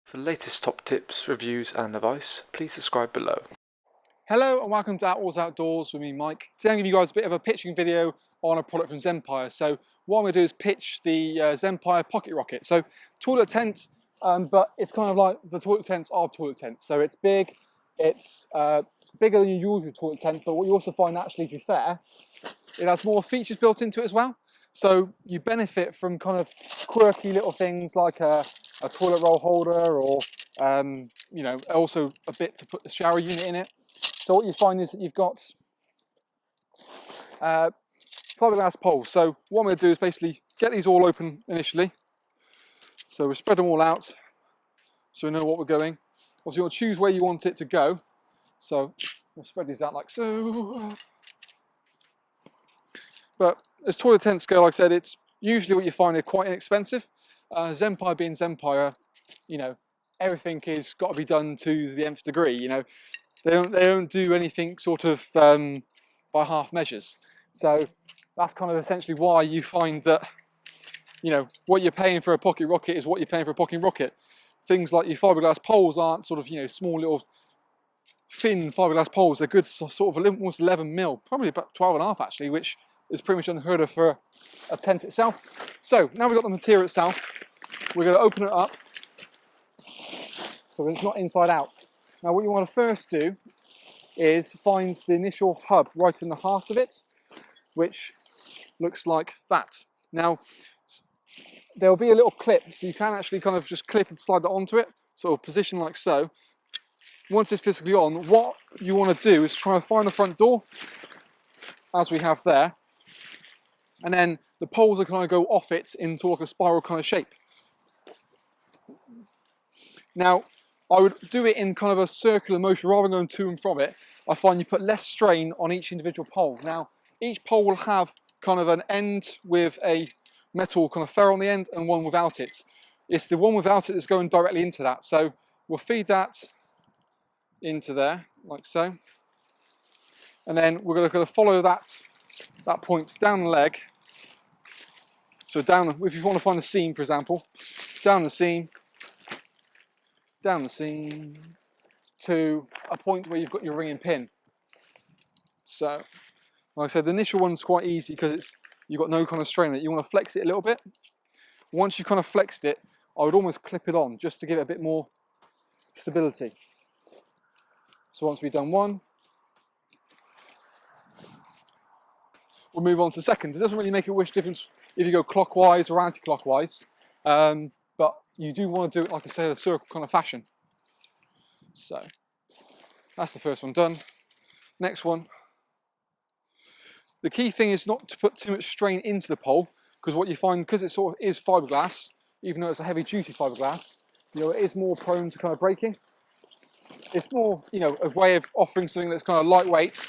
For the latest top tips, reviews and advice, please subscribe below. Hello and welcome to Attwoolls Outdoors with me, Mike. Today I'm going to give you guys a bit of a pitching video on a product from Zempire. So what I'm going to do is pitch the Zempire Pocket Rocket. So toilet tent, but it's kind of like the toilet tents are toilet tents. So it's big, it's bigger than your usual toilet tent, but what you also find actually, to be fair, it has more features built into it as well. So you benefit from kind of quirky little things like a toilet roll holder, or you know, also a bit to put the shower unit in it. So what you find is that you've got fiberglass poles. So what I'm going to do is basically get these all open initially. So we spread them all out so we know what we're going. Also, you want to choose where you want it to go. So we'll spread these out like so. But as toilet tents go, like I said, it's usually what you find are quite inexpensive. Zempire being Zempire, you know, everything is got to be done to the nth degree. You know, they don't do anything sort of by half measures. So that's kind of essentially why you find that, you know, what you're paying for a pocket rocket is what you're paying for a pocket rocket. Things like your fiberglass poles aren't sort of, you know, small little thin fiberglass poles. They're good sort of almost 11 mil, probably about 12 and a half actually, which is pretty much unheard of for a tent itself. So now we've got the material itself, we're going to open it up so it's not inside out. Now what you want to first do is find the initial hub right in the heart of it, which looks like that. Now there'll be a little clip, so you can actually kind of just clip and slide that onto it, sort of position like so. Once it's physically on, what you want to do is try and find the front door, as we have there, and then the poles are kind of go off it into like a spiral kind of shape. Now, I would do it in kind of a circular motion rather than going to and from it. I find you put less strain on each individual pole. Now, each pole will have kind of an end with a metal kind of ferrule on the end and one without it. It's the one without it that's going directly into that. So we'll feed that into there, like so. And then we're going to follow that point down the leg. So down, if you want to find a seam, for example, down the seam to a point where you've got your ringing pin. So, like I said, the initial one's quite easy because you've got no kind of strain on it. You want to flex it a little bit. Once you've kind of flexed it, I would almost clip it on just to give it a bit more stability. So once we've done one, we'll move on to the second. It doesn't really make a whiz difference if you go clockwise or anti-clockwise, but you do want to do it, like I say, in a circle kind of fashion. So that's the first one done. Next one. The key thing is not to put too much strain into the pole, because what you find, because it sort of is fiberglass, even though it's a heavy-duty fiberglass, you know, it is more prone to kind of breaking. It's more, you know, a way of offering something that's kind of lightweight,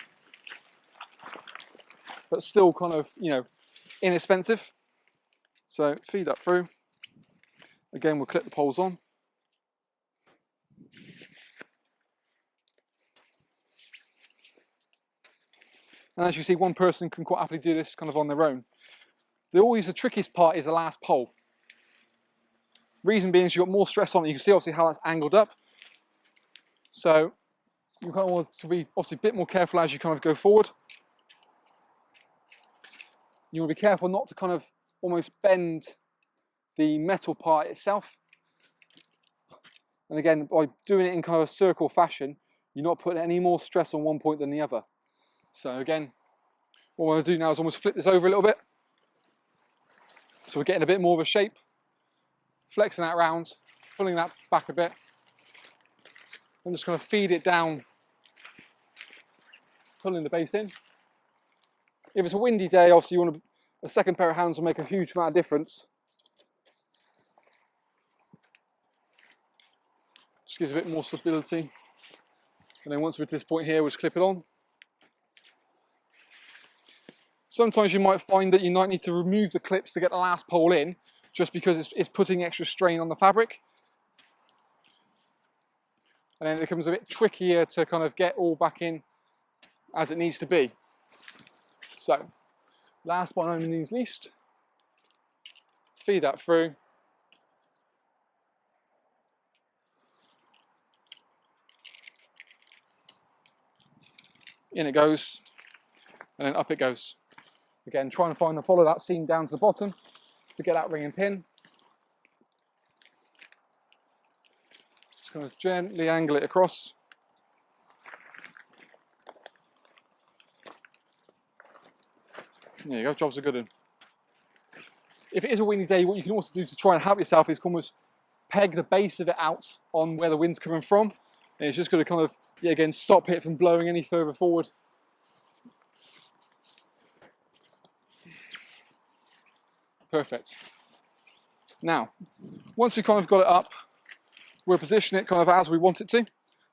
but still kind of, you know, inexpensive. So feed that through. Again, we'll clip the poles on. And as you see, one person can quite happily do this kind of on their own. The trickiest part is the last pole. Reason being is you've got more stress on it. You can see obviously how that's angled up. So you kind of want to be obviously a bit more careful as you kind of go forward. You want to be careful not to kind of almost bend the metal part itself. And again, by doing it in kind of a circle fashion, you're not putting any more stress on one point than the other. So again, what I'm going to do now is almost flip this over a little bit. So we're getting a bit more of a shape. Flexing that around, pulling that back a bit. I'm just going to feed it down, pulling the base in. If it's a windy day, obviously you want a second pair of hands will make a huge amount of difference. Just gives a bit more stability. And then once we're to this point here, we'll just clip it on. Sometimes you might find that you might need to remove the clips to get the last pole in, just because it's putting extra strain on the fabric. And then it becomes a bit trickier to kind of get all back in as it needs to be. So Last but not least, feed that through. In it goes, and then up it goes. Again, try and follow that seam down to the bottom to get that ring and pin. Just kind of gently angle it across. There you go, job's a good one. If it is a windy day, what you can also do to try and help yourself is almost peg the base of it out on where the wind's coming from. And it's just going to kind of, yeah, again, stop it from blowing any further forward. Perfect. Now, once we've kind of got it up, we'll position it kind of as we want it to.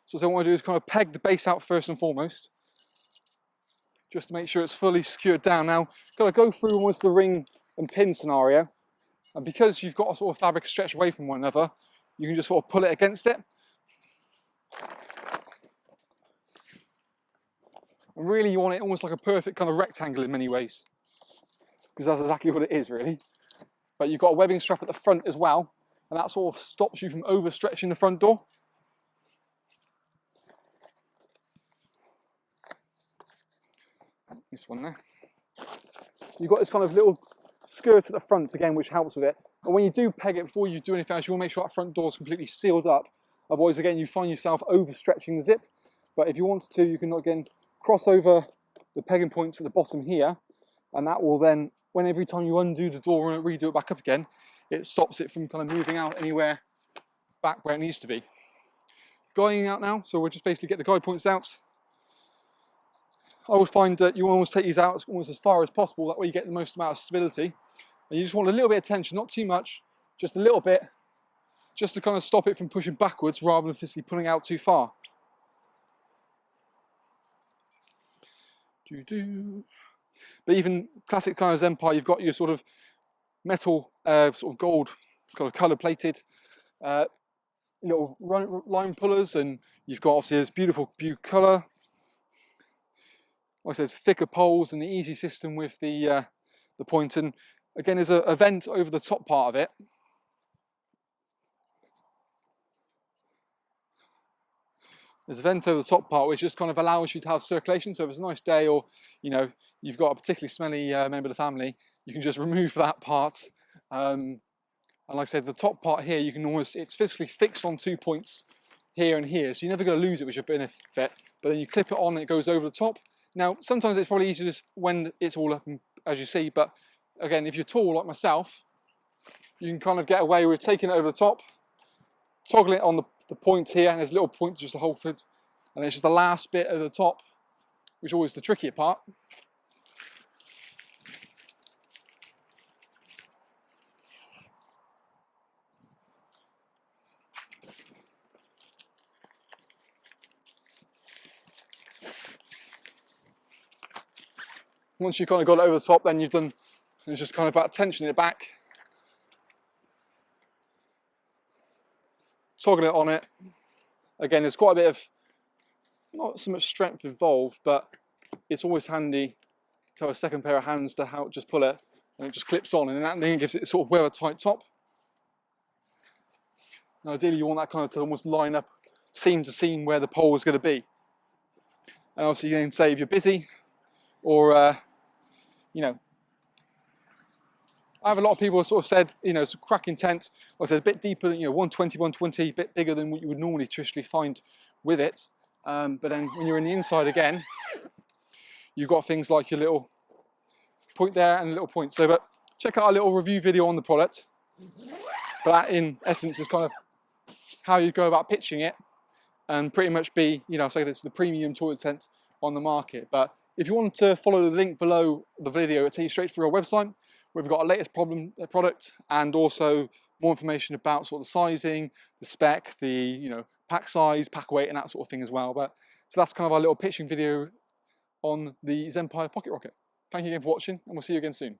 So what I want to do is kind of peg the base out first and foremost, just to make sure it's fully secured down. Now, got to go through almost the ring and pin scenario, and because you've got a sort of fabric stretched away from one another, you can just sort of pull it against it. And really you want it almost like a perfect kind of rectangle in many ways, because that's exactly what it is really. But you've got a webbing strap at the front as well, and that sort of stops you from overstretching the front door. This one there. You've got this kind of little skirt at the front again, which helps with it. And when you do peg it before you do anything else, you want to make sure that front door is completely sealed up. Otherwise, again, you find yourself overstretching the zip. But if you want to, you can again cross over the pegging points at the bottom here, and that will then, when every time you undo the door and redo it back up again, it stops it from kind of moving out anywhere back where it needs to be. Guiding out now, so we'll just basically get the guide points out. I would find that you almost take these out almost as far as possible, that way you get the most amount of stability. And you just want a little bit of tension, not too much, just a little bit, just to kind of stop it from pushing backwards rather than physically pulling out too far. But even classic kind of Zempire, you've got your sort of metal, sort of gold, kind of colour plated little line pullers, and you've got obviously this beautiful colour. Like I said, thicker poles and the easy system with the point. And again, there's a vent over the top part of it. There's a vent over the top part which just kind of allows you to have circulation. So if it's a nice day, or you know you've got a particularly smelly member of the family, you can just remove that part. And like I said, the top part here, you can almost, it's physically fixed on 2 points here and here, so you're never going to lose it, which is a benefit. But then you clip it on and it goes over the top. Now, sometimes it's probably easier just when it's all up, as you see, but again, if you're tall like myself, you can kind of get away with taking it over the top, toggling it on the point here, and there's a little point just to hold it, and it's just the last bit at the top, which is always the trickier part. Once you've kind of got it over the top, then you've done, it's just kind of about tensioning it back, toggling it on it. Again, there's quite a bit of, not so much strength involved, but it's always handy to have a second pair of hands to help just pull it, and it just clips on, and that then gives it sort of weather tight top. Now, ideally, you want that kind of to almost line up seam to seam where the pole is going to be. And obviously, you can say if you're busy, or you know, I have a lot of people sort of said, you know, it's a cracking tent, like I said, a bit deeper than, you know, 120, a bit bigger than what you would normally traditionally find with it. But then when you're in the inside again, you've got things like your little point there and a little point. So, but check out our little review video on the product. But that, in essence, is kind of how you go about pitching it, and pretty much be, you know, say this is the premium toilet tent on the market. But if you want to follow the link below the video, it'll take you straight to our website, where we've got our latest product, and also more information about sort of the sizing, the spec, the, you know, pack size, pack weight, and that sort of thing as well. But so that's kind of our little pitching video on the Zempire Pocket Rocket. Thank you again for watching, and we'll see you again soon.